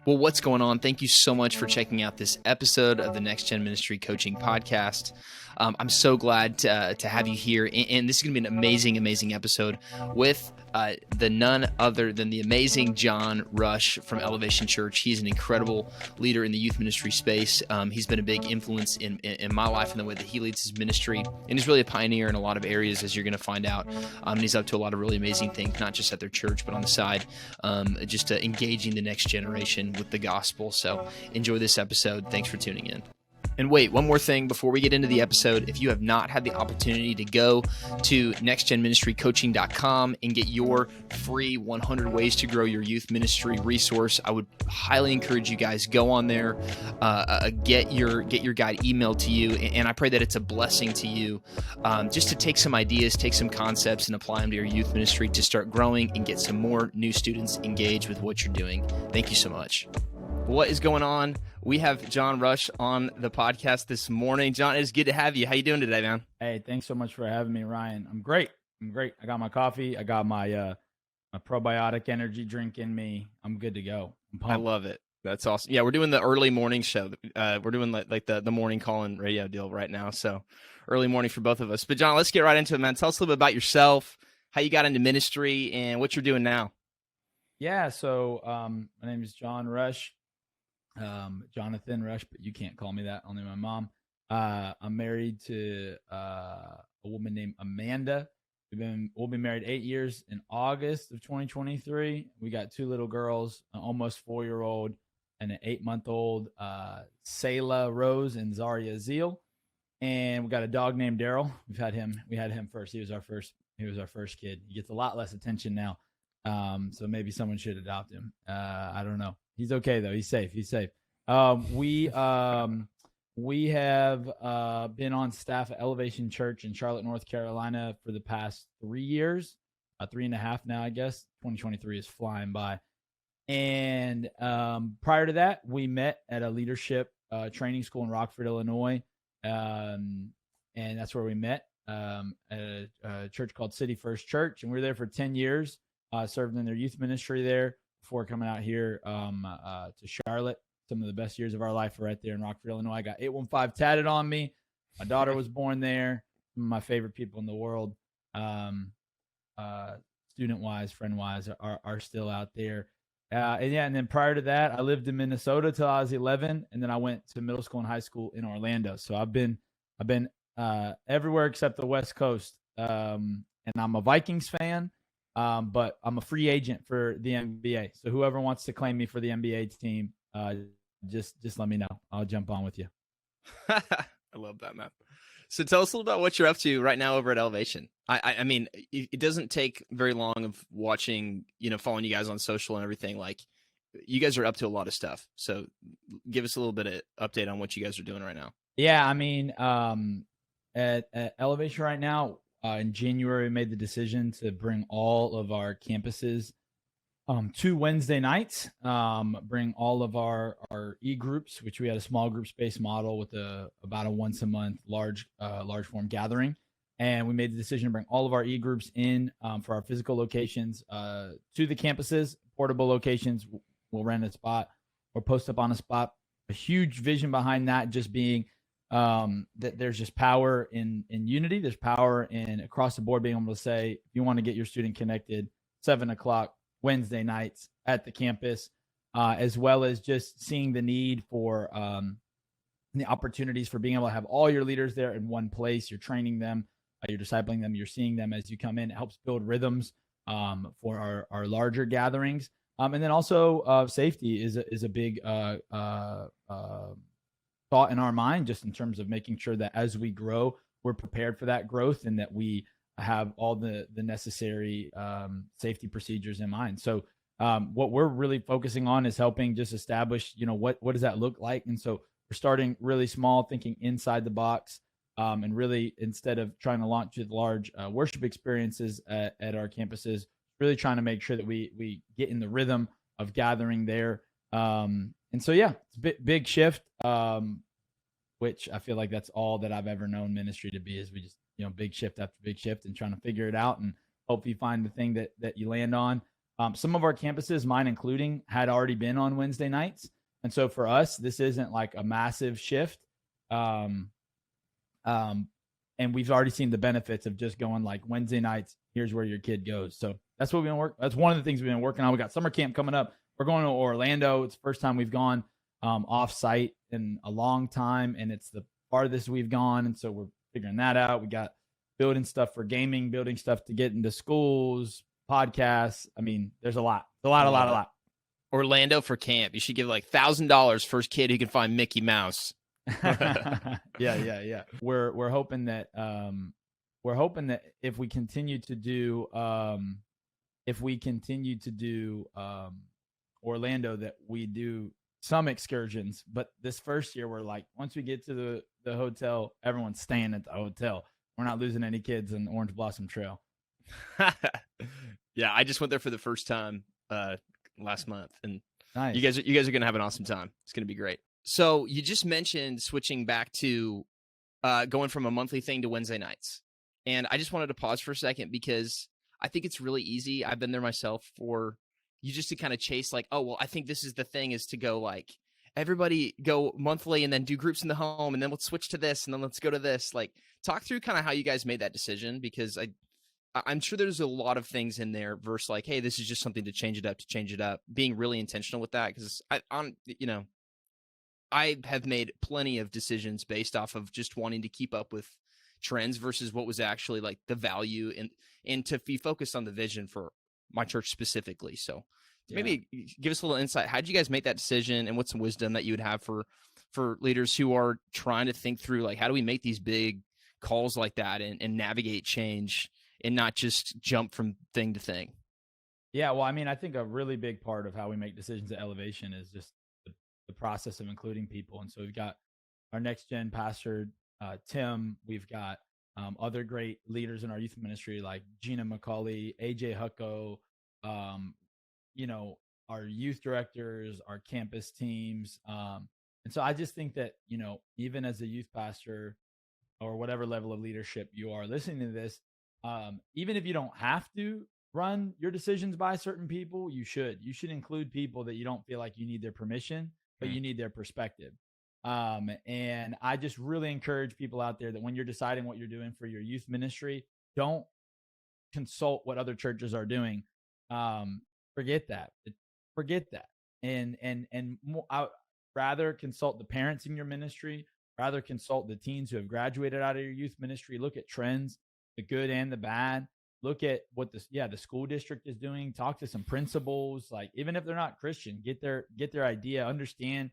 Well, what's going on? Thank you so much for checking out this episode of the Next Gen Ministry Coaching Podcast. I'm so glad to have you here. And this is going to be an amazing, amazing episode with the none other than the amazing John Rush from Elevation Church. He's an incredible leader in the youth ministry space. He's been a big influence in my life in the way that he leads his ministry. And he's really a pioneer in a lot of areas, as you're going to find out. And he's up to a lot of really amazing things, not just at their church, but on the side, just engaging the next generation with the gospel. So enjoy this episode. Thanks for tuning in. And wait, one more thing before we get into the episode. If you have not had the opportunity to go to nextgenministrycoaching.com and get your free 100 ways to grow your youth ministry resource, I would highly encourage you guys go on there, get your guide emailed to you, and I pray that it's a blessing to you, just to take some ideas, take some concepts, and apply them to your youth ministry to start growing and get some more new students engaged with what you're doing. Thank you so much. What is going on? We have John Rush on the podcast this morning. John, it's good to have you. How you doing today, man? Hey, thanks so much for having me, Ryan. I'm great. I got my coffee. I got my probiotic energy drink in me. I'm good to go. I love it. That's awesome. Yeah, we're doing the early morning show. We're doing like the morning call-in radio deal right now. So early morning for both of us. But John, let's get right into it, man. Tell us a little bit about yourself, how you got into ministry, and what you're doing now. Yeah, so my name is John Rush. Jonathan Rush, but you can't call me that, only my mom. I'm married to a woman named Amanda. We'll be married 8 years in August of 2023. We got two little girls, an almost 4-year-old and an 8-month-old, Selah Rose and Zaria Zeal. And we got a dog named Daryl. We had him first. He was our first kid. He gets a lot less attention now. So maybe someone should adopt him. I don't know. He's okay though. He's safe. We have been on staff at Elevation Church in Charlotte, North Carolina for the past 3 years, 3.5 now, I guess. 2023 is flying by. And prior to that, we met at a leadership training school in Rockford, Illinois. And that's where we met at a church called City First Church. And we were there for 10 years, served in their youth ministry there before coming out here to Charlotte. Some of the best years of our life were right there in Rockford, Illinois. I got 815 tatted on me. My daughter was born there. Some of my favorite people in the world, student-wise, friend-wise, are still out there. And then prior to that, I lived in Minnesota till I was 11, and then I went to middle school and high school in Orlando. So I've been everywhere except the West Coast, and I'm a Vikings fan. But I'm a free agent for the NBA. So whoever wants to claim me for the NBA team, just let me know. I'll jump on with you. I love that, man. So tell us a little about what you're up to right now over at Elevation. I mean, it doesn't take very long of watching, following you guys on social and everything. Like, you guys are up to a lot of stuff. So give us a little bit of update on what you guys are doing right now. Yeah, I mean, at Elevation right now, in January, we made the decision to bring all of our campuses to Wednesday nights, bring all of our e-groups, which we had a small group space model with about a once a month large form gathering. And we made the decision to bring all of our e-groups in for our physical locations to the campuses, portable locations. We'll rent a spot or post up on a spot. A huge vision behind that just being that there's just power in unity. There's power in across the board being able to say, if you want to get your student connected, 7:00 Wednesday nights at the campus, as well as just seeing the need for the opportunities for being able to have all your leaders there in one place. You're training them, you're discipling them, you're seeing them as you come in. It helps build rhythms for our larger gatherings. And then also safety is a big thought in our mind, just in terms of making sure that as we grow, we're prepared for that growth and that we have all the necessary safety procedures in mind. So what we're really focusing on is helping just establish, what does that look like? And so we're starting really small, thinking inside the box, and really, instead of trying to launch with large worship experiences at our campuses, really trying to make sure that we get in the rhythm of gathering there. And so, yeah, it's a big shift, which I feel like that's all that I've ever known ministry to be, is we just, big shift after big shift and trying to figure it out and hopefully find the thing that you land on. Some of our campuses, mine including, had already been on Wednesday nights. And so for us, this isn't like a massive shift. And we've already seen the benefits of just going like Wednesday nights, here's where your kid goes. So that's what we've been working. That's one of the things we've been working on. We got summer camp coming up. We're going to Orlando. It's the first time we've gone off site in a long time, and it's the farthest we've gone. And so we're figuring that out. We got building stuff for gaming, building stuff to get into schools, podcasts. I mean, there's a lot. A lot. Orlando for camp. You should give like $1,000 first kid who can find Mickey Mouse. Yeah. We're hoping that if we continue to do Orlando, that we do some excursions. But this first year, we're like, once we get to the hotel, everyone's staying at the hotel. We're not losing any kids in Orange Blossom Trail. Yeah, I just went there for the first time last month, and nice. You guys are gonna have an awesome time. It's gonna be great. So you just mentioned switching back to going from a monthly thing to Wednesday nights, and I just wanted to pause for a second because I think it's really easy. I've been there myself for you just to kind of chase like, oh well, I think this is the thing is to go like everybody go monthly and then do groups in the home and then let's switch to this and then let's go to this. Like talk through kind of how you guys made that decision, because I'm sure there's a lot of things in there versus like, hey, this is just something to change it up, being really intentional with that. Because I have made plenty of decisions based off of just wanting to keep up with trends versus what was actually like the value and to be focused on the vision for my church specifically. So maybe give us a little insight. How did you guys make that decision, and what's some wisdom that you would have for leaders who are trying to think through like, how do we make these big calls like that and navigate change and not just jump from thing to thing? Yeah, well, I mean, I think a really big part of how we make decisions at Elevation is just the process of including people. And so we've got our next gen pastor, Tim. We've got other great leaders in our youth ministry like Gina McCauley, AJ Hucko, our youth directors, our campus teams. And so I just think that, even as a youth pastor or whatever level of leadership you are listening to this, even if you don't have to run your decisions by certain people, you should include people that you don't feel like you need their permission, but you need their perspective. And I just really encourage people out there that when you're deciding what you're doing for your youth ministry, don't consult what other churches are doing. Forget that. And I rather consult the parents in your ministry, rather consult the teens who have graduated out of your youth ministry. Look at trends, the good and the bad. Look at what the school district is doing. Talk to some principals, like even if they're not Christian, get their idea, understand,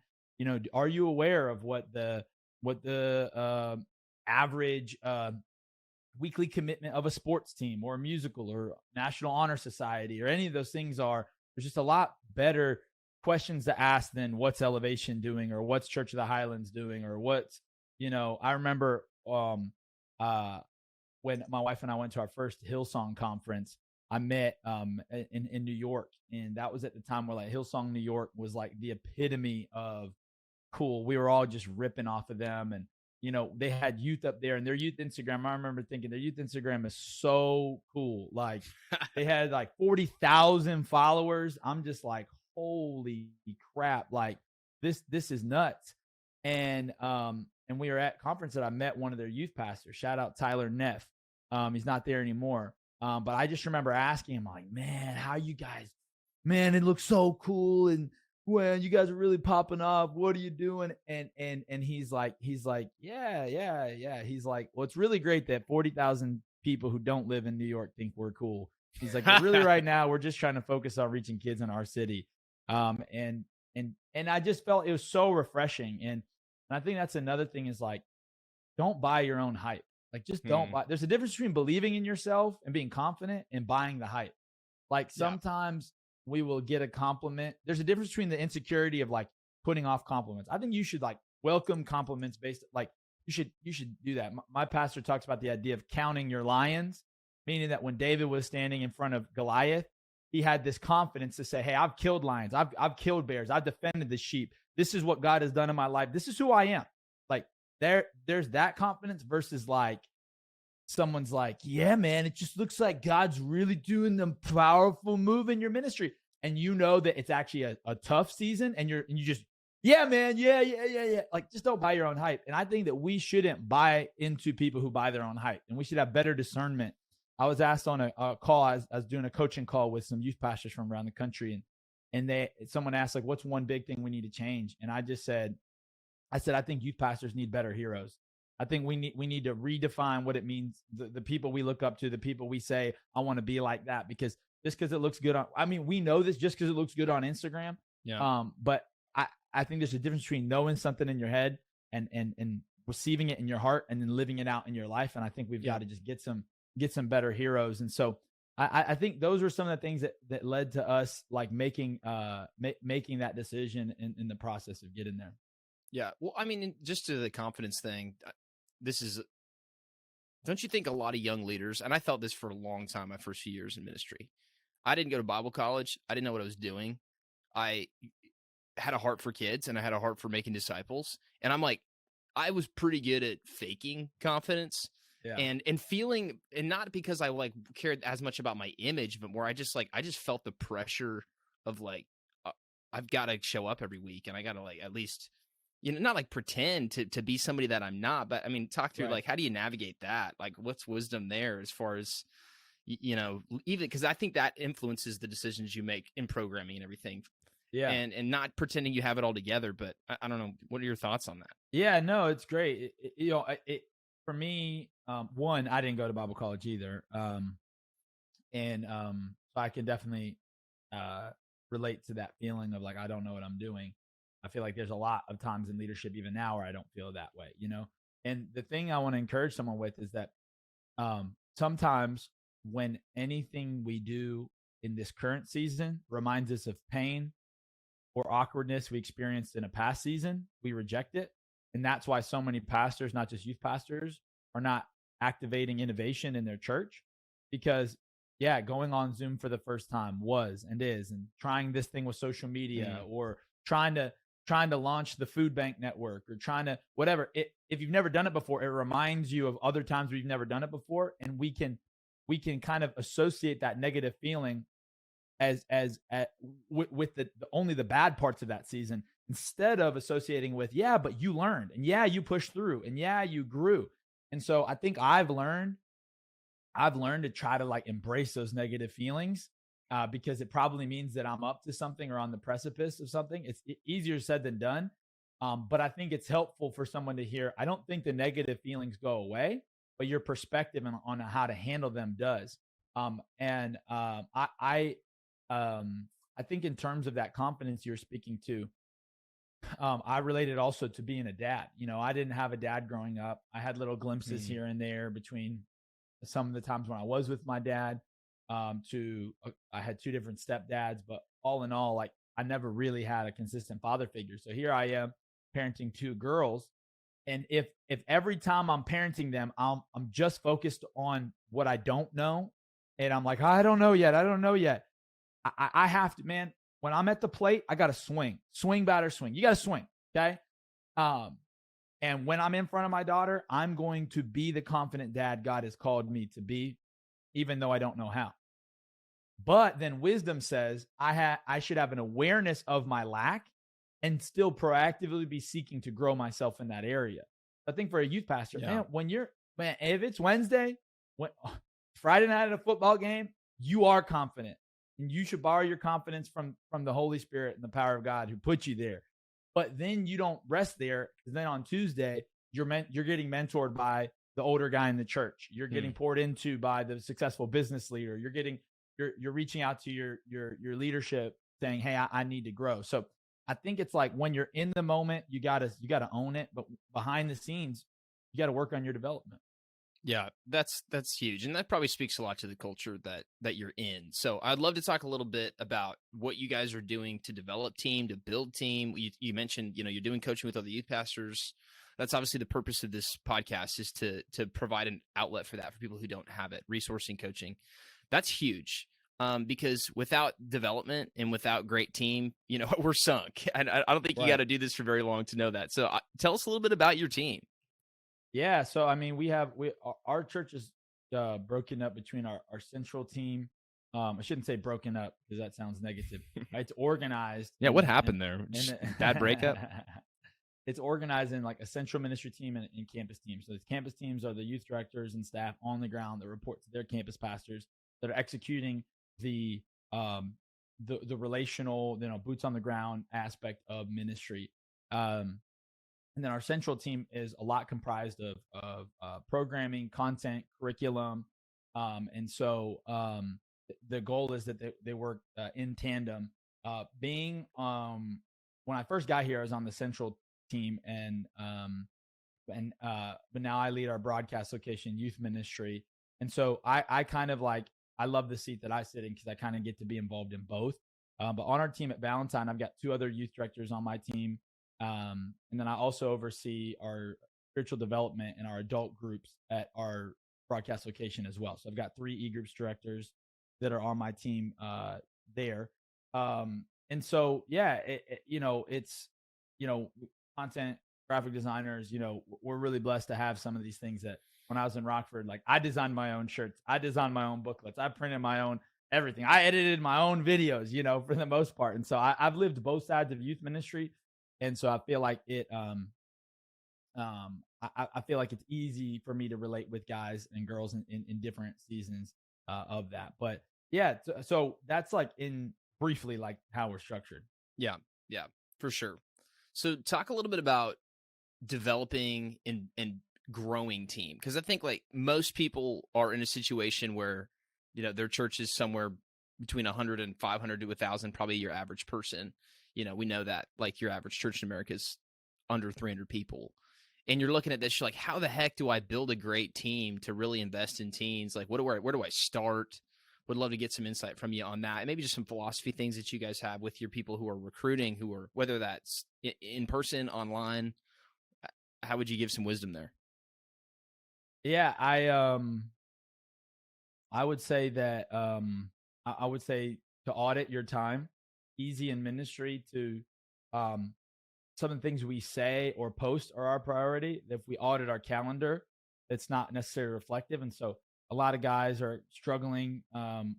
are you aware of what the average weekly commitment of a sports team or a musical or National Honor Society or any of those things are? There's just a lot better questions to ask than what's Elevation doing or what's Church of the Highlands doing or what's, I remember when my wife and I went to our first Hillsong conference, I met in New York, and that was at the time where like Hillsong New York was like the epitome of cool. We were all just ripping off of them, and they had youth up there, and their youth Instagram. I remember thinking their youth Instagram is so cool. Like they had like 40,000 followers. I'm just like, holy crap! Like this is nuts. And we were at conference that I met one of their youth pastors. Shout out Tyler Neff. He's not there anymore. But I just remember asking him like, man, how you guys, man, it looks so cool. And well, you guys are really popping off. What are you doing? And he's like, yeah. He's like, well, it's really great that 40,000 people who don't live in New York think we're cool. He's like, but really right now, we're just trying to focus on reaching kids in our city. And I just felt it was so refreshing. And I think that's another thing is like, don't buy your own hype. Like just don't buy. There's a difference between believing in yourself and being confident and buying the hype. Like sometimes we will get a compliment. There's a difference between the insecurity of like putting off compliments. I think you should like welcome compliments based like you should do that. My pastor talks about the idea of counting your lions, meaning that when David was standing in front of Goliath, he had this confidence to say, hey, I've killed lions. I've killed bears. I've defended the sheep. This is what God has done in my life. This is who I am. Like there's that confidence versus like someone's like, yeah, man, it just looks like God's really doing the powerful move in your ministry. And you know that it's actually a tough season, and you just, yeah, man, yeah. Like, just don't buy your own hype. And I think that we shouldn't buy into people who buy their own hype, and we should have better discernment. I was asked on a call, I was doing a coaching call with some youth pastors from around the country, and someone asked, like, what's one big thing we need to change? And I said, I think youth pastors need better heroes. I think we need to redefine what it means. The people we look up to, the people we say, I want to be like that, because just because it looks good we know this just because it looks good on Instagram. Yeah. But I think there's a difference between knowing something in your head and receiving it in your heart and then living it out in your life. And I think we've got to just get some better heroes. And so I think those are some of the things that led to us like making that decision in the process of getting there. Yeah. Well, I mean, just to the confidence thing, don't you think a lot of young leaders, and I felt this for a long time, my first few years in ministry, I didn't go to Bible college. I didn't know what I was doing. I had a heart for kids and I had a heart for making disciples. And I'm like, I was pretty good at faking confidence and feeling, and not because I like cared as much about my image, but more I just felt the pressure of like, I've got to show up every week and I got to like, at least, not like pretend to be somebody that I'm not, but I mean, talk through like, how do you navigate that? Like, what's wisdom there as far as, even because I think that influences the decisions you make in programming and everything. Yeah. And not pretending you have it all together, but I don't know. What are your thoughts on that? Yeah, no, it's great. For me, one, I didn't go to Bible college either. So I can definitely relate to that feeling of like, I don't know what I'm doing. I feel like there's a lot of times in leadership, even now, where I don't feel that way, And the thing I want to encourage someone with is that sometimes when anything we do in this current season reminds us of pain or awkwardness we experienced in a past season, we reject it. And that's why so many pastors, not just youth pastors, are not activating innovation in their church, because going on Zoom for the first time was and is, and trying this thing with social media or trying to launch the food bank network or trying to whatever. If you've never done it before, it reminds you of other times we've never done it before. And we can kind of associate that negative feeling with the only the bad parts of that season, instead of associating with, but you learned, and you pushed through, and you grew. And so I think I've learned to try to like embrace those negative feelings, because it probably means that I'm up to something or on the precipice of something. It's easier said than done. But I think it's helpful for someone to hear, I don't think the negative feelings go away, but your perspective on how to handle them does. I think in terms of that confidence you're speaking to, I related also to being a dad. I didn't have a dad growing up. I had little glimpses here and there between some of the times when I was with my dad. I had two different stepdads, but all in all, like, I never really had a consistent father figure. So here I am parenting two girls. And if every time I'm parenting them, I'm just focused on what I don't know, and I'm like, I don't know yet. I have to, man, when I'm at the plate, I got to swing, batter, swing. You got to swing. Okay. And when I'm in front of my daughter, I'm going to be the confident dad God has called me to be, even though I don't know how. But then wisdom says I should have an awareness of my lack and still proactively be seeking to grow myself in that area. I think for a youth pastor, if it's Wednesday, Friday night at a football game, you are confident, and you should borrow your confidence from the Holy Spirit and the power of God who put you there. But then you don't rest there, because then on Tuesday, you're getting mentored by the older guy in the church. You're getting poured into by the successful business leader. You're reaching out to your leadership saying, hey, I need to grow. So I think it's like, when you're in the moment, you gotta own it. But behind the scenes, you got to work on your development. Yeah, that's huge. And that probably speaks a lot to the culture that you're in. So I'd love to talk a little bit about what you guys are doing to develop team, to build team. You mentioned, you're doing coaching with other youth pastors. That's obviously the purpose of this podcast, is to provide an outlet for that, for people who don't have it, resourcing, coaching. That's huge. Because without development and without great team, we're sunk. And I don't think you got to do this for very long to know that. So tell us a little bit about your team. Yeah. So, I mean, our church is broken up between our central team. I shouldn't say broken up because that sounds negative. It's organized. Yeah, what happened there? Just bad breakup? It's organized in like a central ministry team and campus teams. So the campus teams are the youth directors and staff on the ground that report to their campus pastors that are executing the relational, boots on the ground aspect of ministry. And then our central team is a lot comprised of programming, content, curriculum, and so the goal is that they work in tandem. When I first got here, I was on the central team, but now I lead our broadcast location youth ministry, and so I kind of like I love the seat that I sit in because I kind of get to be involved in both. But on our team at Valentine, I've got 2 other youth directors on my team, and then I also oversee our spiritual development and our adult groups at our broadcast location as well. So I've got 3 e-groups directors that are on my team there. And so, yeah, it's, content, graphic designers, we're really blessed to have some of these things that when I was in Rockford, like I designed my own shirts, I designed my own booklets, I printed my own everything. I edited my own videos, for the most part. And so I've lived both sides of youth ministry. And so I feel like I feel like it's easy for me to relate with guys and girls in different seasons of that. But yeah, so that's like in briefly like how we're structured. Yeah, for sure. So talk a little bit about developing and growing team, because I think like most people are in a situation where their church is somewhere between 100 and 500 to 1,000, probably your average person. We know that like your average church in America is under 300 people. And you're looking at this, you're like, how the heck do I build a great team to really invest in teens? Like, where do I start? Would love to get some insight from you on that. And maybe just some philosophy things that you guys have with your people who are recruiting, whether that's in person, online. How would you give some wisdom there? Yeah, I would say that I would say to audit your time. Easy in ministry to some of the things we say or post are our priority. If we audit our calendar, it's not necessarily reflective. And so a lot of guys are struggling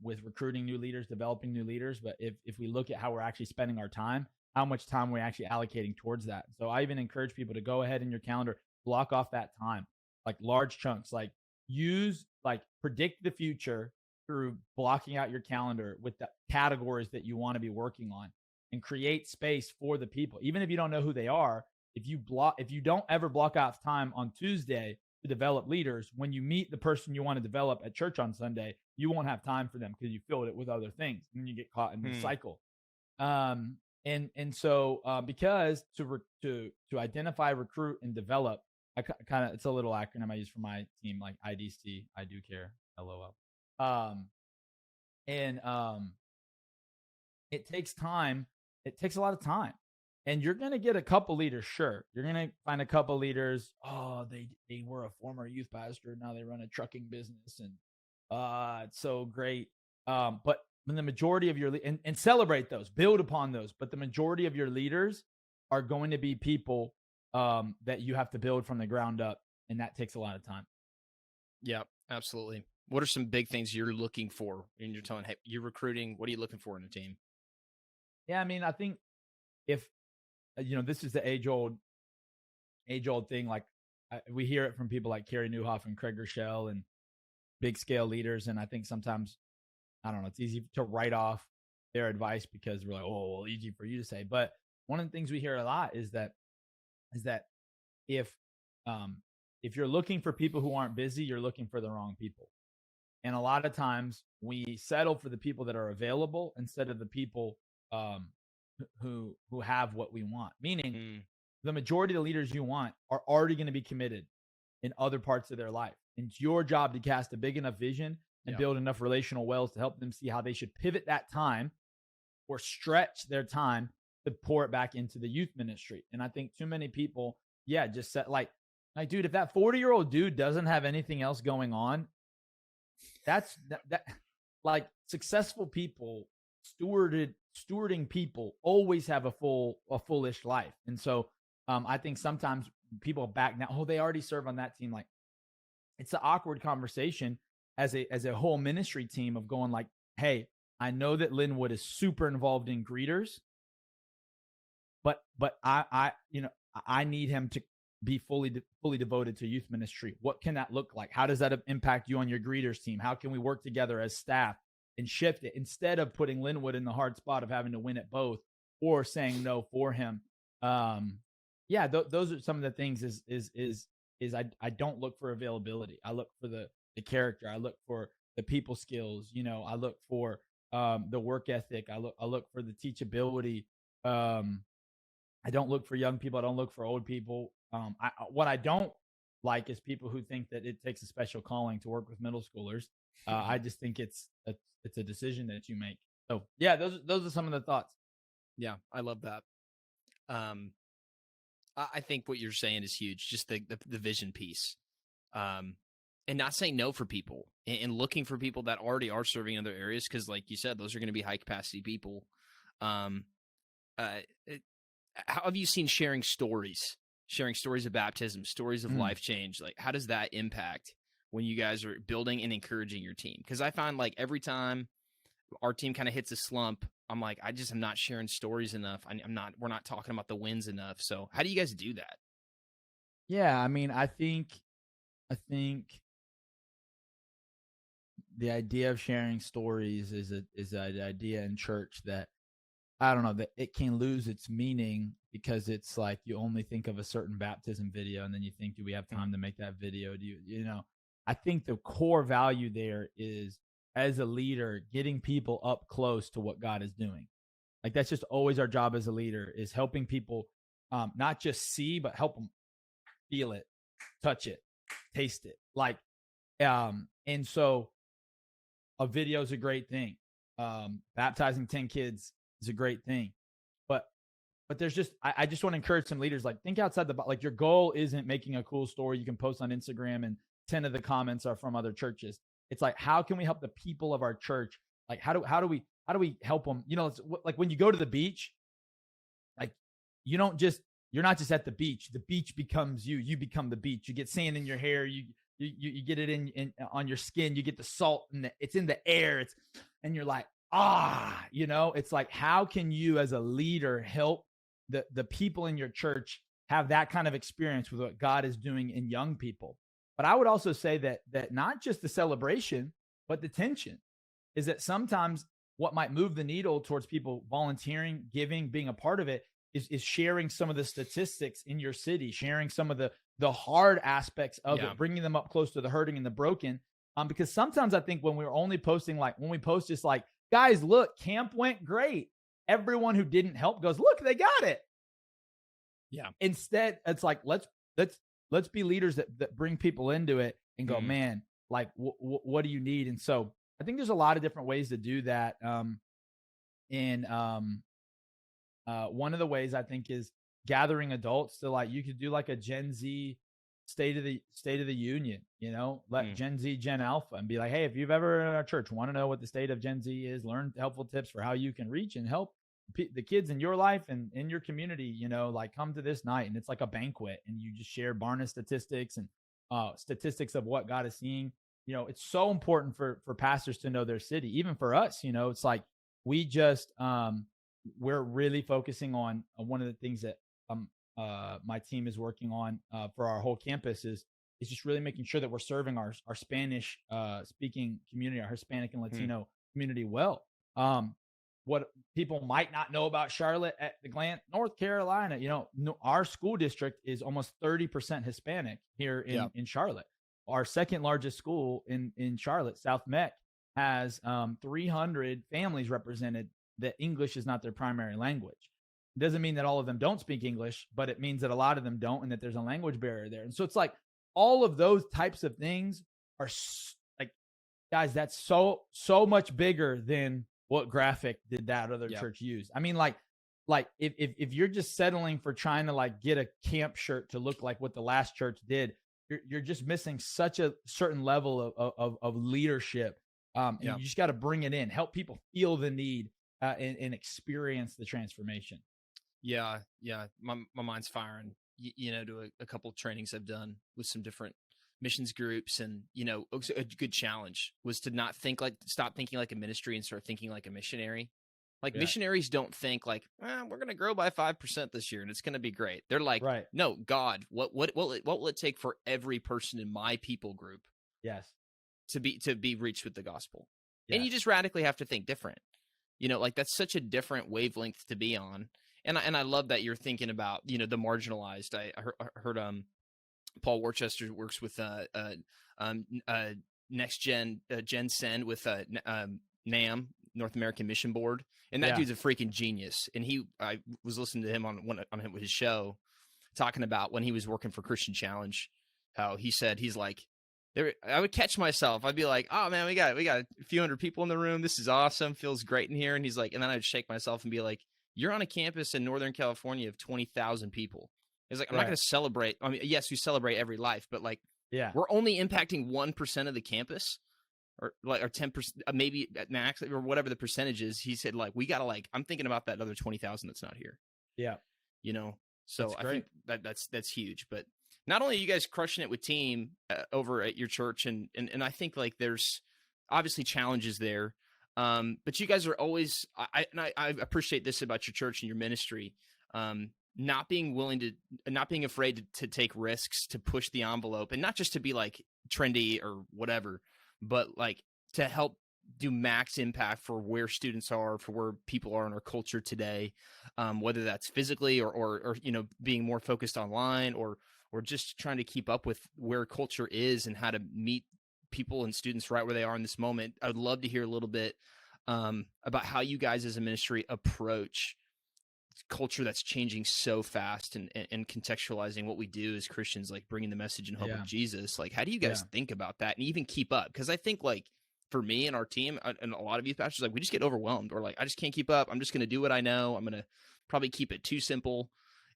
with recruiting new leaders, developing new leaders. But if we look at how we're actually spending our time, how much time we're actually allocating towards that. So I even encourage people to go ahead in your calendar, block off that time, like large chunks, like predict the future through blocking out your calendar with the categories that you want to be working on and create space for the people. Even if you don't know who they are, if you don't ever block out time on Tuesday to develop leaders, when you meet the person you want to develop at church on Sunday, you won't have time for them because you filled it with other things and you get caught in the cycle. Because to identify, recruit, and develop, it's a little acronym I use for my team, like IDC, I do care, LOL. It takes time. It takes a lot of time. And you're going to get a couple leaders, sure. You're going to find a couple leaders. Oh, they were a former youth pastor. Now they run a trucking business. And it's so great. But when the majority of your and celebrate those, build upon those. But the majority of your leaders are going to be people that you have to build from the ground up. And that takes a lot of time. Yeah, absolutely. What are some big things you're looking for in your telling? Hey, you're recruiting. What are you looking for in a team? Yeah, I mean, I think if this is the age old thing. Like we hear it from people like Carey Nieuwhof and Craig Rochelle and big scale leaders, and I think sometimes I don't know. It's easy to write off their advice because we're like, oh, well, easy for you to say. But one of the things we hear a lot is that if you're looking for people who aren't busy, you're looking for the wrong people. And a lot of times we settle for the people that are available instead of the people who have what we want. Meaning the majority of the leaders you want are already going to be committed in other parts of their life. And it's your job to cast a big enough vision and build enough relational wells to help them see how they should pivot that time or stretch their time to pour it back into the youth ministry. And I think too many people, just set like, dude, if that 40-year-old dude doesn't have anything else going on, that like successful people, stewarding people always have a foolish life. And so I think sometimes people back now, they already serve on that team. Like it's an awkward conversation as a whole ministry team of going like, hey, I know that Linwood is super involved in greeters, but I need him to be fully devoted to youth ministry. What can that look like? How does that impact you on your greeters team? How can we work together as staff and shift it instead of putting Linwood in the hard spot of having to win at both or saying no for him? Those are some of the things. I don't look for availability. I look for the character. I look for the people skills. I look for the work ethic. I look for the teachability. I don't look for young people. I don't look for old people. What I don't like is people who think that it takes a special calling to work with middle schoolers. I just think it's a decision that you make. So yeah, those are some of the thoughts. Yeah, I love that. I think what you're saying is huge. Just the vision piece, and not saying no for people, and looking for people that already are serving in other areas. Because, like you said, those are going to be high capacity people. How have you seen sharing stories of baptism, stories of life change? Like, how does that impact when you guys are building and encouraging your team? Because I find like every time our team kind of hits a slump, I'm like, I just am not sharing stories enough. We're not talking about the wins enough. So how do you guys do that? Yeah, I mean, I think the idea of sharing stories is an idea in church that, I don't know, that it can lose its meaning because it's like you only think of a certain baptism video and then you think, do we have time to make that video? I think the core value there is, as a leader, getting people up close to what God is doing. Like, that's just always our job as a leader, is helping people not just see, but help them feel it, touch it, taste it. Like, and so a video is a great thing. Baptizing 10 kids is a great thing. But there's just, I just want to encourage some leaders, like, think outside the box. Like, your goal isn't making a cool story you can post on Instagram and 10 of the comments are from other churches. It's like, how can we help the people of our church? Like, how do we help them? It's like when you go to the beach, like, you're not just at the beach. The beach becomes you. You become the beach. You get sand in your hair. You get it in on your skin. You get the salt, and it's in the air. And you're like, it's like, how can you as a leader help the people in your church have that kind of experience with what God is doing in young people? But I would also say that not just the celebration, but the tension is that sometimes what might move the needle towards people volunteering, giving, being a part of it is sharing some of the statistics in your city, sharing some of the hard aspects of it, bringing them up close to the hurting and the broken. Because sometimes I think when we're only posting, like when we post just like, guys, look, camp went great, everyone who didn't help goes, look, they got it. Yeah. Instead, it's like, let's be leaders that bring people into it and go, man, like, what do you need? And so I think there's a lot of different ways to do that. One of the ways I think is gathering adults to, like, you could do like a Gen Z state of the union, let Gen Z, Gen Alpha, and be like, hey, if you've ever in our church want to know what the state of Gen Z is, learn helpful tips for how you can reach and help the kids in your life and in your community, like, come to this night. And it's like a banquet, and you just share Barna statistics and statistics of what God is seeing. It's so important for pastors to know their city. Even for us, it's like, we just we're really focusing on one of the things that my team is working on for our whole campus is just really making sure that we're serving our Spanish speaking community, our Hispanic and Latino community well. What people might not know about Charlotte at the glance, North Carolina, our school district is almost 30% Hispanic here in Charlotte. Our second largest school in Charlotte, South Mech, has 300 families represented that English is not their primary language. It doesn't mean that all of them don't speak English, but it means that a lot of them don't, and that there's a language barrier there. And so it's like, all of those types of things are like, guys, that's so much bigger than what graphic did that other church use. I mean, like if you're just settling for trying to like get a camp shirt to look like what the last church did, you're just missing such a certain level of leadership. And you just got to bring it in, help people feel the need and experience the transformation. Yeah. My mind's firing, to a couple of trainings I've done with some different missions groups, and it was a good challenge was to stop thinking like a ministry and start thinking like a missionary. Like missionaries don't think like, we're going to grow by 5% this year and it's going to be great. They're like, no, God, what will it take for every person in my people group to be reached with the gospel? And you just radically have to think different. Like that's such a different wavelength to be on. And I love that you're thinking about, the marginalized. I heard Paul Worcester works with Next Gen Send with NAM, North American Mission Board, and that dude's a freaking genius. And I was listening to him on his show, talking about when he was working for Christian Challenge, how he said he's like, I would catch myself. I'd be like, oh man, we got a few hundred people in the room. This is awesome. Feels great in here. And he's like, and then I'd shake myself and be like, you're on a campus in Northern California of 20,000 people. He's like, I'm not going to celebrate. I mean, yes, we celebrate every life, but like, we're only impacting 1% of the campus, or 10%, maybe at max, or whatever the percentage is. He said, like, we got to I'm thinking about that other 20,000 that's not here. Yeah. So I think that's huge. But not only are you guys crushing it with team over at your church, and I think like there's obviously challenges there. But you guys are always, I appreciate this about your church and your ministry. Not being afraid to take risks, to push the envelope, and not just to be like trendy or whatever, but like to help do max impact for where students are, for where people are in our culture today, whether that's physically or being more focused online, or just trying to keep up with where culture is and how to meet people and students right where they are in this moment. I would love to hear a little bit about how you guys as a ministry approach culture that's changing so fast, and contextualizing what we do as Christians, like bringing the message and hope of Jesus. Like, how do you guys think about that and even keep up? Because I think like for me and our team and a lot of youth pastors, like we just get overwhelmed, or like, I just can't keep up. I'm just going to do what I know. I'm going to probably keep it too simple.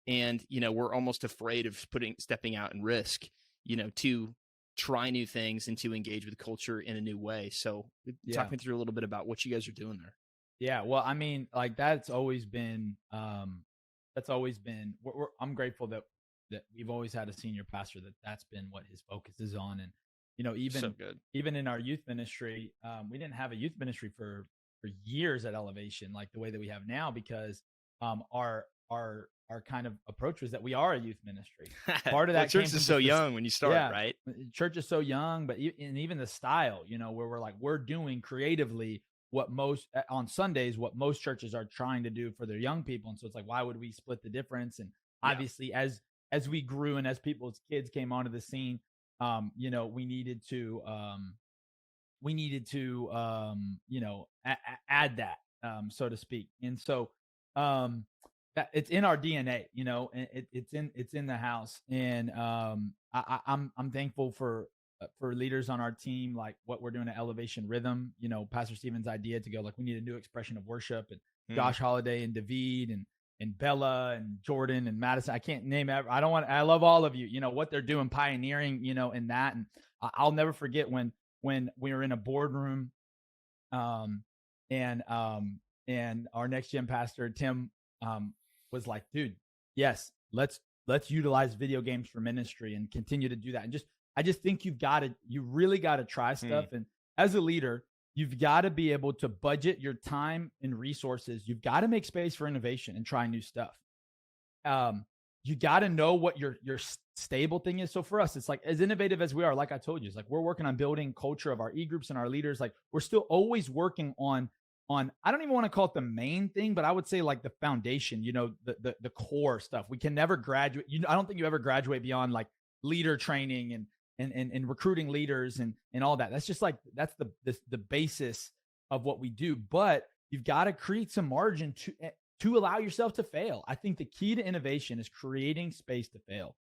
And, we're almost afraid of stepping out and risk, to try new things and to engage with culture in a new way. So talk me through a little bit about what you guys are doing there. Yeah. Well, I mean, like that's always been, I'm grateful that we've always had a senior pastor that's been what his focus is on. And, even in our youth ministry, we didn't have a youth ministry for years at Elevation, like the way that we have now, because our kind of approach was that we are a youth ministry. Part of that church is so young when you start, right? Church is so young, but even the style, where we're doing creatively what on Sundays, what most churches are trying to do for their young people. And so it's like, why would we split the difference? And obviously as we grew and as people's kids came onto the scene, we needed to add that, so to speak. And so, that it's in our DNA, it's in the house. And, I'm thankful for leaders on our team, like what we're doing at Elevation Rhythm, Pastor Stephen's idea to go, like, we need a new expression of worship, and Josh Holiday and David and Bella and Jordan and Madison. I can't name I love all of you, what they're doing, pioneering, in that. And I'll never forget when we were in a boardroom, and our next gen pastor, Tim, was like, dude, yes, let's utilize video games for ministry and continue to do that. And I just think you really got to try stuff. And as a leader, you've got to be able to budget your time and resources. You've got to make space for innovation and try new stuff. You got to know what your stable thing is. So for us, it's like, as innovative as we are, like I told you, it's like we're working on building culture of our e-groups and our leaders. Like we're still always working on, I don't even want to call it the main thing, but I would say like the foundation, the core stuff. We can never graduate. I don't think you ever graduate beyond like leader training and recruiting leaders and all that. That's just like, that's the basis of what we do. But you've got to create some margin to allow yourself to fail. I think the key to innovation is creating space to fail.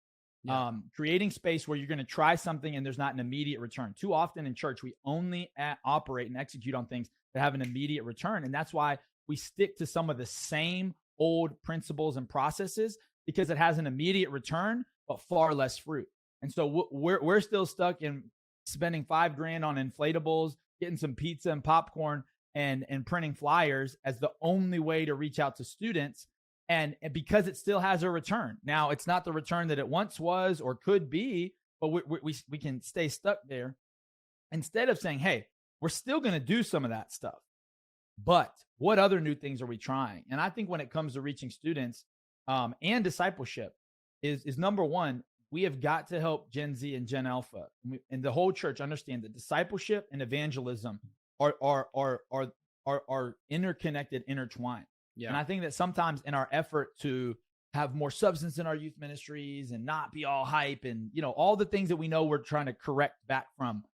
Creating space where you're going to try something and there's not an immediate return. Too often in church, we only operate and execute on things that have an immediate return. And that's why we stick to some of the same old principles and processes, because it has an immediate return, but far less fruit. And so we're still stuck in spending $5,000 on inflatables, getting some pizza and popcorn and printing flyers as the only way to reach out to students. And because it still has a return. Now, it's not the return that it once was or could be, but we can stay stuck there instead of saying, hey, we're still going to do some of that stuff, but what other new things are we trying? And I think when it comes to reaching students and discipleship is number one, we have got to help Gen Z and Gen Alpha and the whole church understand that discipleship and evangelism are interconnected, intertwined. Yeah. And I think that sometimes in our effort to have more substance in our youth ministries and not be all hype and, you know, all the things that we know we're trying to correct back from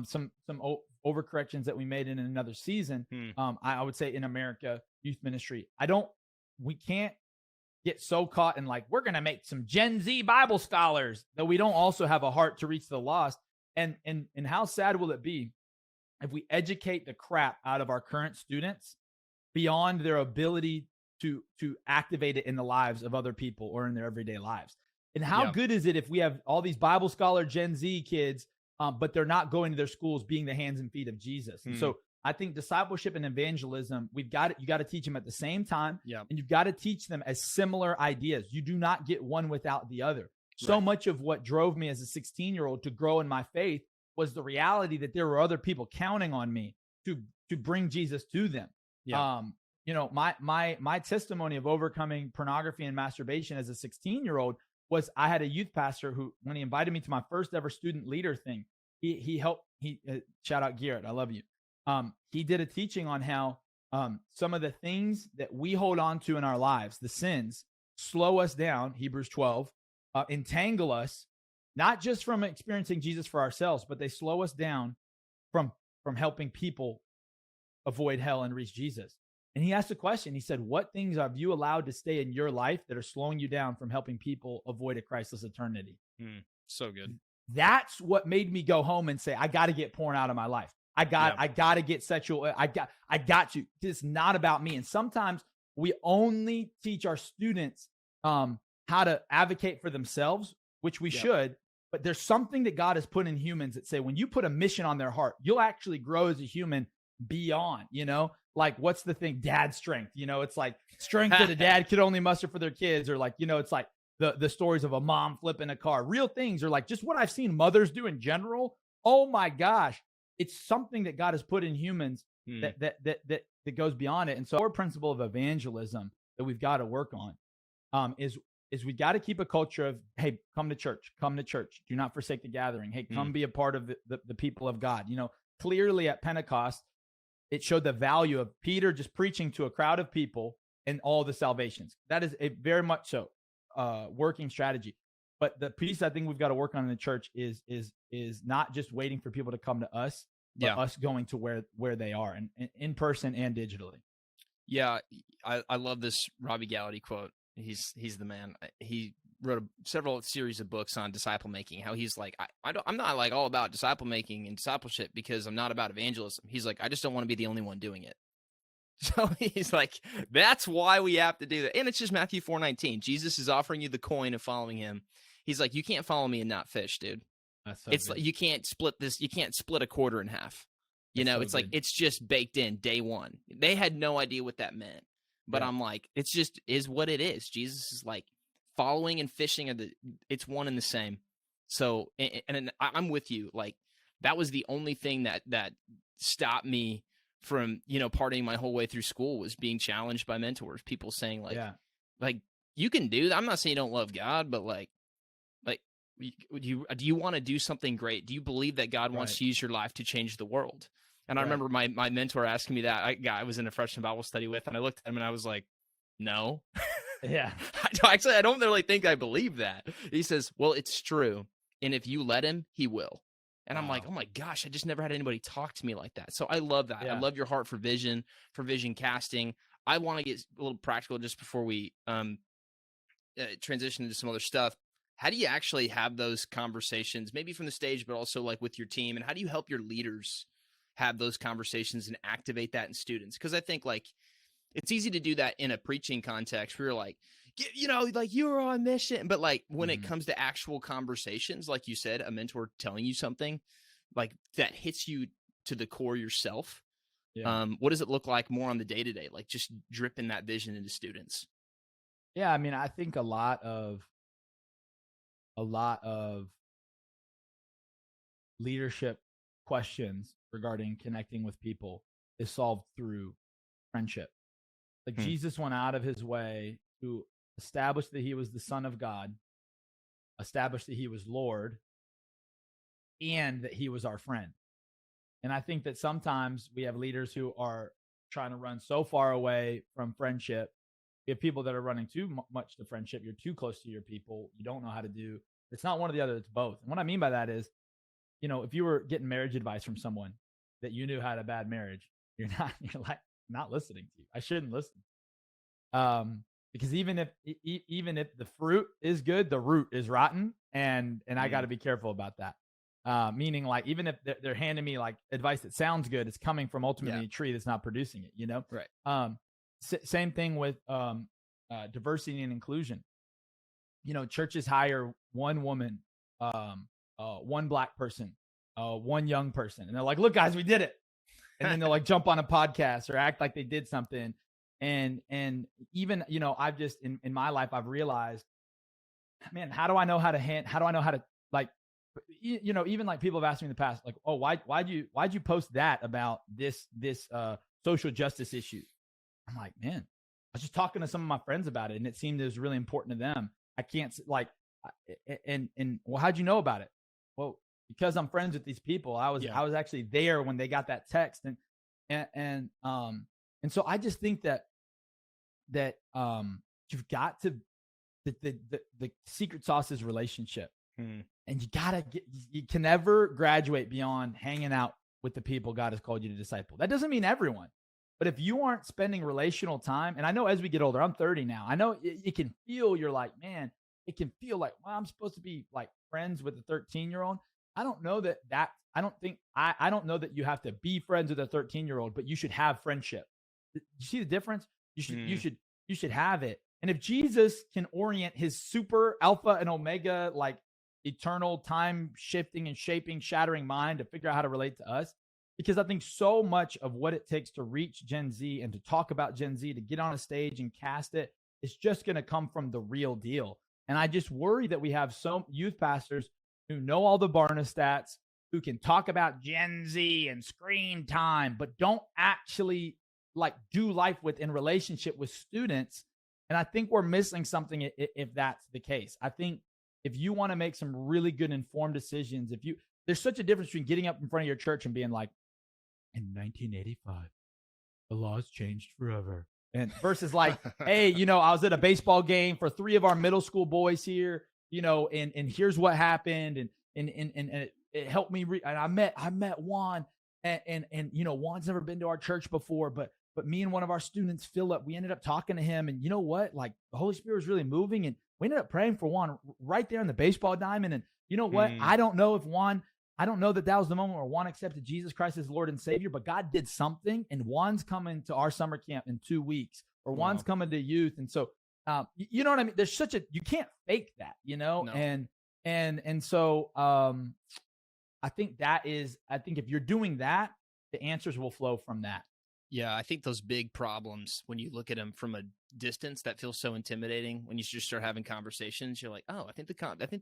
some overcorrections that we made in another season. I would say in America youth ministry, we can't get so caught in like, we're going to make some Gen Z Bible scholars that we don't also have a heart to reach the lost. And how sad will it be if we educate the crap out of our current students beyond their ability to activate it in the lives of other people or in their everyday lives? And how good is it if we have all these Bible scholar Gen Z kids, but they're not going to their schools being the hands and feet of Jesus? And so I think discipleship and evangelism, you got to teach them at the same time. And you've got to teach them as similar ideas. You do not get one without the other. So much of what drove me as a 16-year-old to grow in my faith was the reality that there were other people counting on me to bring Jesus to them. You know, my testimony of overcoming pornography and masturbation as a 16-year-old was I had a youth pastor who, when he invited me to my first ever student leader thing, he helped. Shout out Garrett, I love you. He did a teaching on how some of the things that we hold on to in our lives, the sins, slow us down, Hebrews 12, entangle us, not just from experiencing Jesus for ourselves, but they slow us down from helping people avoid hell and reach Jesus. And he asked a question. He said, what things have you allowed to stay in your life that are slowing you down from helping people avoid a Christless eternity? So good. That's what made me go home and say, I got to get porn out of my life. I got to get sexual. I got to. It's not about me. And sometimes we only teach our students how to advocate for themselves, which we should. But there's something that God has put in humans that say, when you put a mission on their heart, you'll actually grow as a human beyond, you know, like what's the thing? Dad strength, you know, it's like strength that a dad could only muster for their kids, or like, you know, it's like the stories of a mom flipping a car, real things, or like just what I've seen mothers do in general. Oh my gosh. It's something that God has put in humans that goes beyond it. And so our principle of evangelism that we've got to work on is we got to keep a culture of, hey, come to church, do not forsake the gathering. Hey, come be a part of the people of God. You know, clearly at Pentecost, it showed the value of Peter just preaching to a crowd of people and all the salvations. That is a very much so working strategy. But the piece I think we've got to work on in the church is not just waiting for people to come to us, but us going to where they are, and in person and digitally. Yeah, I love this Robbie Gallaty quote. He's the man. He wrote several series of books on disciple making. How he's like, I'm not like all about disciple making and discipleship because I'm not about evangelism. He's like, I just don't want to be the only one doing it. So he's like, that's why we have to do that. And it's just Matthew 4:19. Jesus is offering you the coin of following him. He's like, you can't follow me and not fish, dude. That's so it's good. like you can't split this. You can't split a quarter in half. You know, it's like it's just baked in day one. They had no idea what that meant. But I'm like, it's just is what it is. Jesus is like following and fishing it's one and the same. So, and I'm with you. Like that was the only thing that stopped me from, you know, partying my whole way through school was being challenged by mentors. People saying like you can do that. I'm not saying you don't love God, but like do you want to do something great? Do you believe that God wants to use your life to change the world? And I remember my mentor asking me that. I was in a freshman Bible study with, and I looked at him and I was like, no. Yeah. I don't really think I believe that. He says, well, it's true. And if you let him, he will. And I'm like, oh my gosh, I just never had anybody talk to me like that. So I love that. I love your heart for vision casting. I want to get a little practical just before we transition into some other stuff. How do you actually have those conversations, maybe from the stage, but also like with your team? And how do you help your leaders have those conversations and activate that in students? Because I think like it's easy to do that in a preaching context where you're like, you know, like you're on mission. But like when it comes to actual conversations, like you said, a mentor telling you something like that hits you to the core yourself. What does it look like more on the day-to-day, like just dripping that vision into students? Yeah. I mean, I think a lot of leadership questions regarding connecting with people is solved through friendship. Like Jesus went out of his way to establish that he was the Son of God, establish that he was Lord, and that he was our friend. And I think that sometimes we have leaders who are trying to run so far away from friendship. We have people that are running too much to friendship. You're too close to your people. You don't know how to do. It's not one or the other. It's both. And what I mean by that is, if you were getting marriage advice from someone that you knew had a bad marriage, you're like not listening to you. I shouldn't listen. Because even if the fruit is good, the root is rotten, and I got to be careful about that. Meaning, like, even if they're handing me like advice that sounds good, it's coming from ultimately a tree that's not producing it. Right. Same thing with diversity and inclusion. Churches hire one woman, one Black person, one young person, and they're like, "Look, guys, we did it." And then they'll like jump on a podcast or act like they did something. And even, I've just in my life, I've realized, man, how do I know how to like, even like people have asked me in the past, like, oh, why'd you post that about this social justice issue? I'm like, man, I was just talking to some of my friends about it, and it seemed it was really important to them. I can't like, and well, how'd you know about it? Well, because I'm friends with these people. I was actually there when they got that text, and so I just think that you've got to the secret sauce is relationship, and you can never graduate beyond hanging out with the people God has called you to disciple. That doesn't mean everyone, but if you aren't spending relational time, and I know as we get older, I'm 30 now. I know it can feel, you're like, man, it can feel like, well, I'm supposed to be like friends with a 13-year-old. I don't know I don't know that you have to be friends with a 13-year-old, but you should have friendship. You see the difference? You should have it. And if Jesus can orient his super alpha and omega, like eternal time shifting and shaping, shattering mind to figure out how to relate to us, because I think so much of what it takes to reach Gen Z and to talk about Gen Z, to get on a stage and cast it, is just going to come from the real deal. And I just worry that we have some youth pastors who know all the Barna stats, who can talk about Gen Z and screen time, but don't actually like do life in relationship with students. And I think we're missing something if that's the case. I think if you want to make some really good informed decisions, there's such a difference between getting up in front of your church and being like, in 1985, the laws changed forever. And versus like, hey, I was at a baseball game for 3 of our middle school boys here, and here's what happened. And it helped me. And I met Juan, and Juan's never been to our church before, but me and one of our students, Philip, we ended up talking to him, and you know what? Like, the Holy Spirit was really moving, and we ended up praying for Juan right there in the baseball diamond. And you know what? I don't know that was the moment where Juan accepted Jesus Christ as Lord and Savior, but God did something, and Juan's coming to our summer camp in 2 weeks, or Juan's coming to youth. And so, you know what I mean? There's you can't fake that, No. And so, I think if you're doing that, the answers will flow from that. Yeah, I think those big problems, when you look at them from a distance, that feels so intimidating. When you just start having conversations, you're like, oh, I think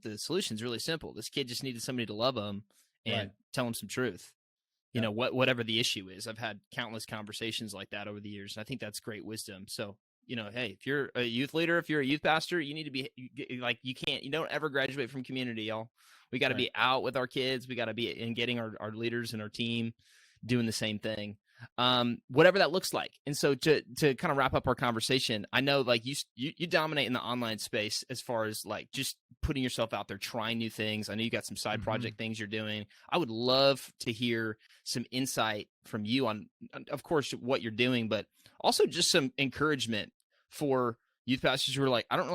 the solution's really simple. This kid just needed somebody to love him and tell him some truth. Whatever the issue is. I've had countless conversations like that over the years, and I think that's great wisdom. So, hey, if you're a youth leader, if you're a youth pastor, you need to be like, you don't ever graduate from community, y'all. We got to be out with our kids. We got to be in getting our leaders and our team doing the same thing. Whatever that looks like. And so to kind of wrap up our conversation, I know like you dominate in the online space as far as like just putting yourself out there, trying new things. I know you got some side project things you're doing. I would love to hear some insight from you on, of course, what you're doing, but also just some encouragement for youth pastors who are like, I don't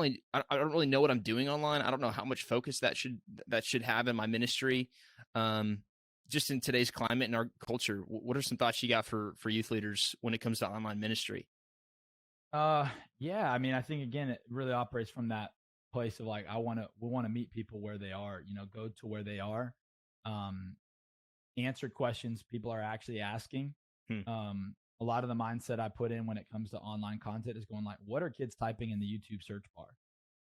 really know what I'm doing online. I don't know how much focus that should have in my ministry. Just in today's climate and our culture, what are some thoughts you got for youth leaders when it comes to online ministry? Yeah, I mean, I think again, it really operates from that place of like, we want to meet people where they are, go to where they are, answer questions people are actually asking. A lot of the mindset I put in when it comes to online content is going like, what are kids typing in the YouTube search bar?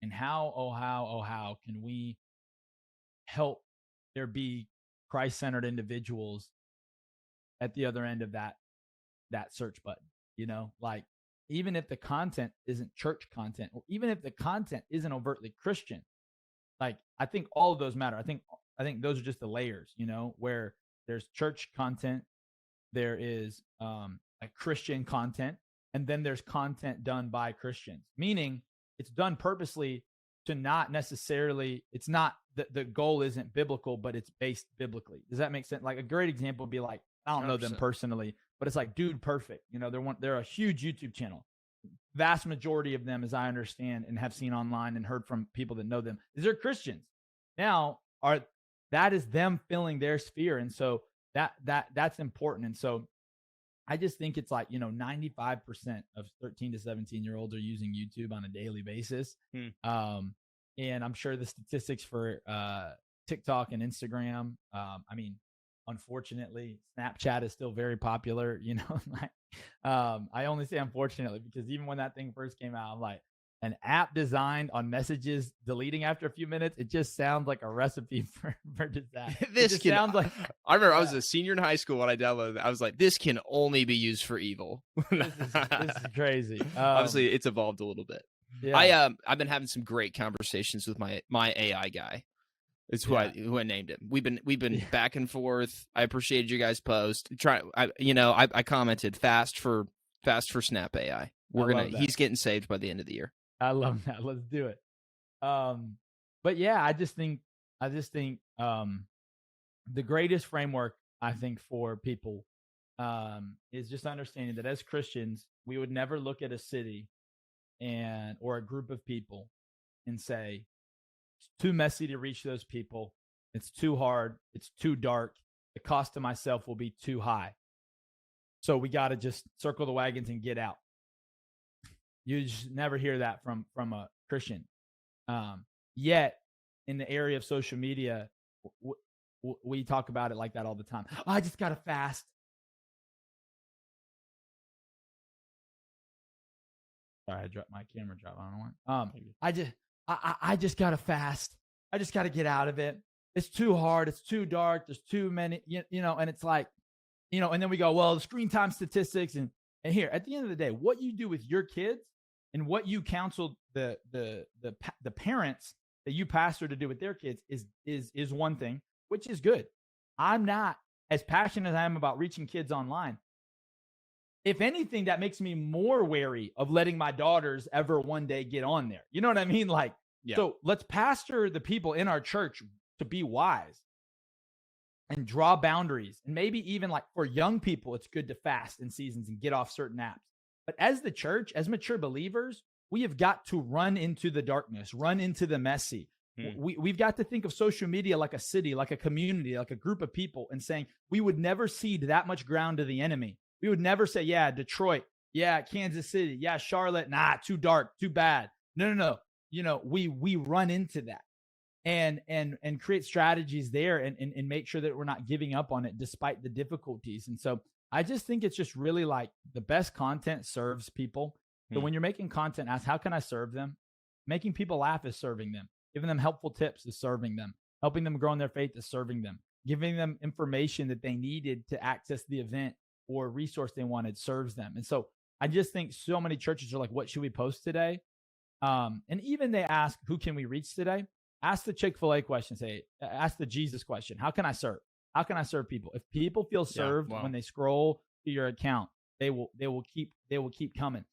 And how can we help there be Christ-centered individuals at the other end of that search button. Like, even if the content isn't church content, or even if the content isn't overtly Christian, like, I think all of those matter. I think those are just the layers, where there's church content, there is a Christian content, and then there's content done by Christians, meaning it's done purposely to not necessarily, it's not, the goal isn't biblical, but it's based biblically. Does that make sense? Like, a great example would be like, I don't know them 100%. personally, but it's like Dude Perfect. They're a huge YouTube channel. Vast majority of them, as I understand and have seen online and heard from people that know them, is they're Christians. Now, that is them filling their sphere, and so that's important. And so I just think it's like, 95% of 13 to 17-year-olds are using YouTube on a daily basis. And I'm sure the statistics for TikTok and Instagram, unfortunately, Snapchat is still very popular. I only say unfortunately because even when that thing first came out, I'm like, an app designed on messages deleting after a few minutes, it just sounds like a recipe for disaster. Sounds like. I remember I was a senior in high school when I downloaded it. I was like, this can only be used for evil. This is crazy. Obviously, it's evolved a little bit. Yeah. I've been having some great conversations with my AI guy. It's who I named him. We've been back and forth. I appreciated you guys' post. I commented fast for Snap AI. He's getting saved by the end of the year. I love that. Let's do it. But yeah, I just think the greatest framework, I think, for people is just understanding that as Christians, we would never look at a city or a group of people and say, it's too messy to reach those people. It's too hard. It's too dark. The cost to myself will be too high. So we got to just circle the wagons and get out. You just never hear that from a Christian. Yet, in the area of social media, we talk about it like that all the time. Oh, I just got to fast. Sorry, my camera dropped. I don't know why. I just got to fast. I just got to get out of it. It's too hard. It's too dark. There's too many, and it's like, and then we go, well, the screen time statistics and here, at the end of the day, what you do with your kids and what you counsel the parents that you pastor to do with their kids is one thing, which is good. I'm not as passionate as I am about reaching kids online. If anything, that makes me more wary of letting my daughters ever one day get on there. You know what I mean? Like, So let's pastor the people in our church to be wise and draw boundaries. And maybe even like for young people, it's good to fast in seasons and get off certain apps. But as the church, as mature believers, we have got to run into the darkness, run into the messy. We've got to think of social media like a city, like a community, like a group of people, and saying we would never cede that much ground to the enemy. We would never say, yeah, Detroit, yeah, Kansas City, yeah, Charlotte, nah, too dark, too bad. No. We run into that and create strategies there and make sure that we're not giving up on it despite the difficulties. And so I just think it's just really like the best content serves people. So when you're making content, ask, how can I serve them? Making people laugh is serving them. Giving them helpful tips is serving them. Helping them grow in their faith is serving them. Giving them information that they needed to access the event or resource they wanted serves them. And so I just think so many churches are like, what should we post today? And even they ask, who can we reach today? Ask the Chick-fil-A question. Ask the Jesus question. How can I serve? How can I serve people? If people feel served when they scroll to your account, they will keep coming.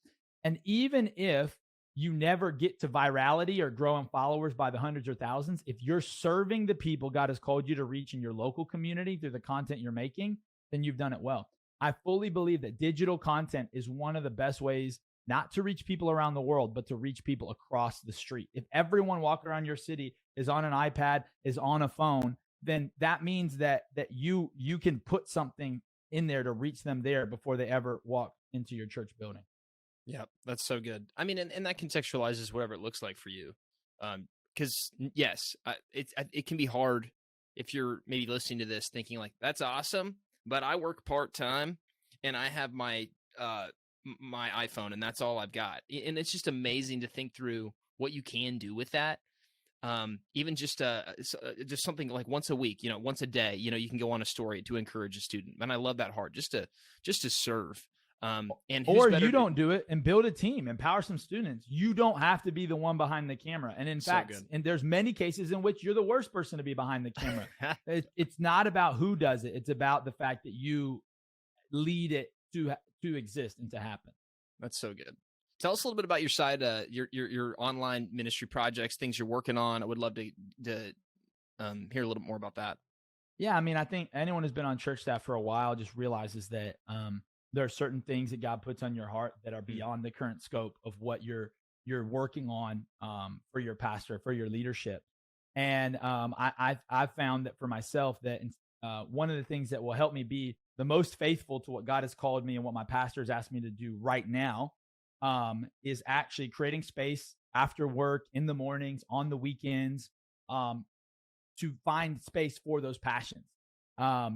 And even if you never get to virality or grow in followers by the hundreds or thousands, if you're serving the people God has called you to reach in your local community through the content you're making, then you've done it well. I fully believe that digital content is one of the best ways not to reach people around the world, but to reach people across the street. If everyone walking around your city is on an iPad, is on a phone, then that means that you can put something in there to reach them there before they ever walk into your church building. Yeah, that's so good. I mean, and that contextualizes whatever it looks like for you. Because yes, it can be hard if you're maybe listening to this thinking like, that's awesome, but I work part-time and I have my my iPhone and that's all I've got. And it's just amazing to think through what you can do with that. even just something like once a week, once a day, you can go on a story to encourage a student. And I love that heart, just to serve. And who's Or better you don't do it and build a team, empower some students. You don't have to be the one behind the camera. And in fact, and there's many cases in which you're the worst person to be behind the camera. It's not about who does it. It's about the fact that you lead it to exist and to happen. That's so good. Tell us a little bit about your side, your online ministry projects, things you're working on. I would love to hear a little more about that. Yeah, I mean, I think anyone who's been on church staff for a while just realizes that there are certain things that God puts on your heart that are beyond the current scope of what you're working on for your pastor, for your leadership. And I've found that for myself that one of the things that will help me be the most faithful to what God has called me and what my pastor has asked me to do right now is actually creating space after work, in the mornings, on the weekends, to find space for those passions. I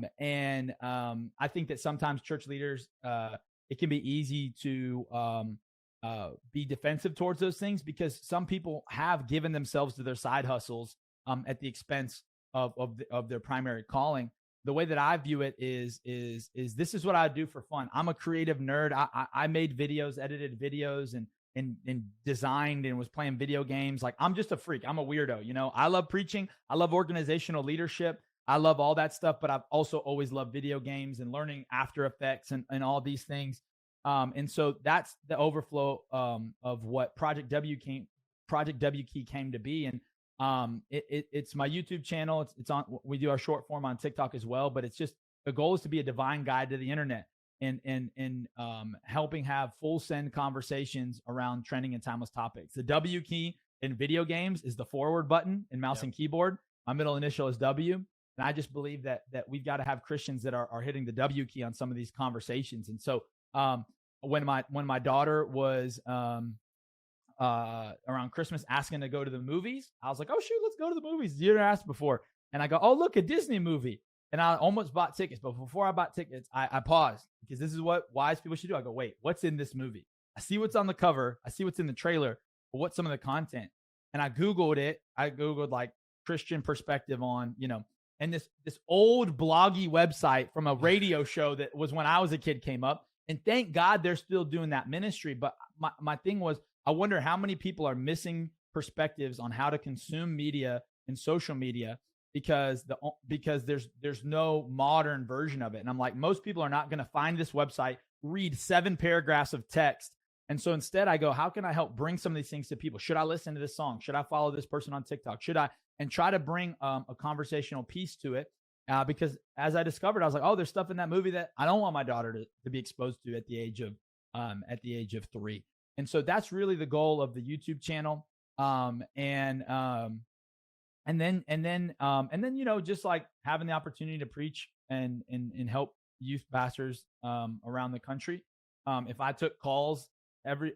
think that sometimes church leaders, it can be easy to be defensive towards those things because some people have given themselves to their side hustles at the expense of their primary calling. The way that I view it is this is what I do for fun. I'm a creative nerd. I made videos, edited videos, and designed and was playing video games. Like, I'm just a freak. I'm a weirdo. I love preaching. I love organizational leadership. I love all that stuff, but I've also always loved video games and learning After Effects and all these things. And so that's the overflow of what Project W Key came to be. And it's my YouTube channel. It's on. We do our short form on TikTok as well. But it's just, the goal is to be a divine guide to the internet and helping have full send conversations around trending and timeless topics. The W key in video games is the forward button in mouse and keyboard. My middle initial is W. And I just believe that we've got to have Christians that are hitting the W key on some of these conversations. And so when my daughter was around Christmas asking to go to the movies, I was like, oh shoot, let's go to the movies. You never asked before. And I go, oh, look, a Disney movie. And I almost bought tickets, but before I bought tickets, I paused because this is what wise people should do. I go, wait, what's in this movie? I see what's on the cover. I see what's in the trailer, but what's some of the content? And I Googled it. I Googled like Christian perspective on, and this old bloggy website from a radio show that was when I was a kid came up. And thank God they're still doing that ministry. But my thing was, I wonder how many people are missing perspectives on how to consume media and social media because there's no modern version of it. And I'm like, most people are not going to find this website, read 7 paragraphs of text. And so instead I go, how can I help bring some of these things to people? Should I listen to this song? Should I follow this person on TikTok? And try to bring a conversational piece to it. Because as I discovered, I was like, oh, there's stuff in that movie that I don't want my daughter to be exposed to at the age of 3. And so that's really the goal of the YouTube channel. And then, just like having the opportunity to preach and help youth pastors around the country. If I took calls,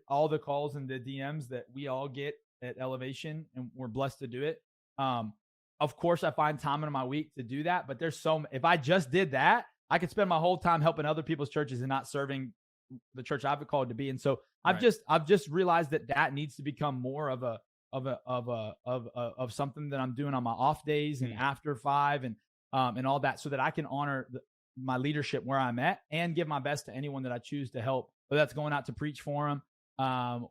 all the calls and the DMs that we all get at Elevation, and we're blessed to do it. Of course I find time in my week to do that, but if I just did that, I could spend my whole time helping other people's churches and not serving the church I've been called to be. And so I've just realized that needs to become more of something that I'm doing on my off days and after 5 and all that, so that I can honor my leadership where I'm at and give my best to anyone that I choose to help, whether that's going out to preach for them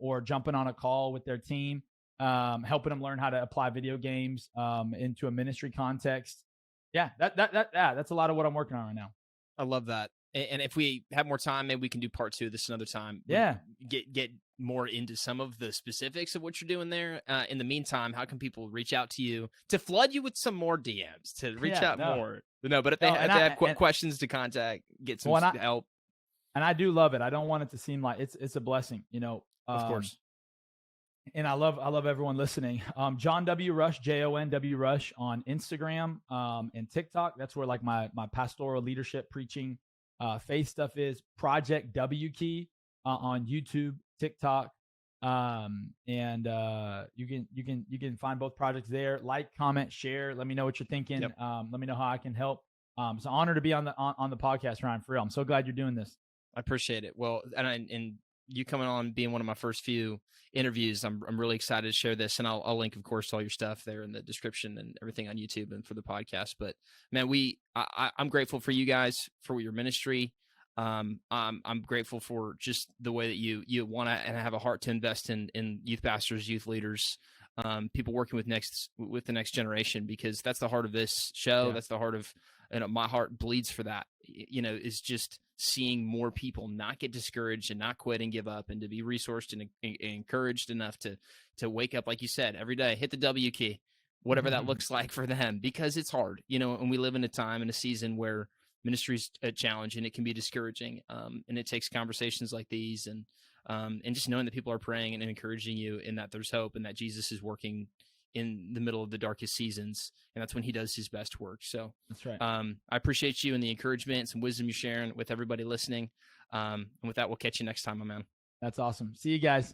or jumping on a call with their team, helping them learn how to apply video games into a ministry context. Yeah, that's a lot of what I'm working on right now. I love that. And if we have more time, maybe we can do part 2 of this another time. Yeah. Get more into some of the specifics of what you're doing there. In the meantime, how can people reach out to you to flood you with some more DMs, to reach out more? No, but if they have questions to contact, get some help. And I do love it. I don't want it to seem like it's a blessing, Of course. And I love everyone listening. John W. Rush, Jon W. Rush on Instagram and TikTok. That's where like my pastoral leadership preaching faith stuff is. Project W Key on YouTube, TikTok, and you can find both projects there. Like, comment, share. Let me know what you're thinking. Yep. Let me know how I can help. It's an honor to be on the podcast, Ryan. For real, I'm so glad you're doing this. I appreciate it. Well, and you coming on, being one of my first few interviews. I'm really excited to share this, and I'll link, of course, to all your stuff there in the description and everything on YouTube and for the podcast. But man, I'm grateful for you guys, for your ministry. I'm grateful for just the way that you want to and have a heart to invest in youth pastors, youth leaders, people working with the next generation, because that's the heart of this show. Yeah. That's the heart of, my heart bleeds for that, is just seeing more people not get discouraged and not quit and give up, and to be resourced and encouraged enough to wake up, like you said, every day, hit the W key, whatever that looks like for them, because it's hard, and we live in a time and a season where ministry's a challenge and it can be discouraging. And it takes conversations like these and just knowing that people are praying and encouraging you, and that there's hope, and that Jesus is working in the middle of the darkest seasons, and that's when he does his best work. So that's right. I appreciate you and the encouragement and some wisdom you're sharing with everybody listening. And with that, we'll catch you next time, my man. That's awesome. See you guys.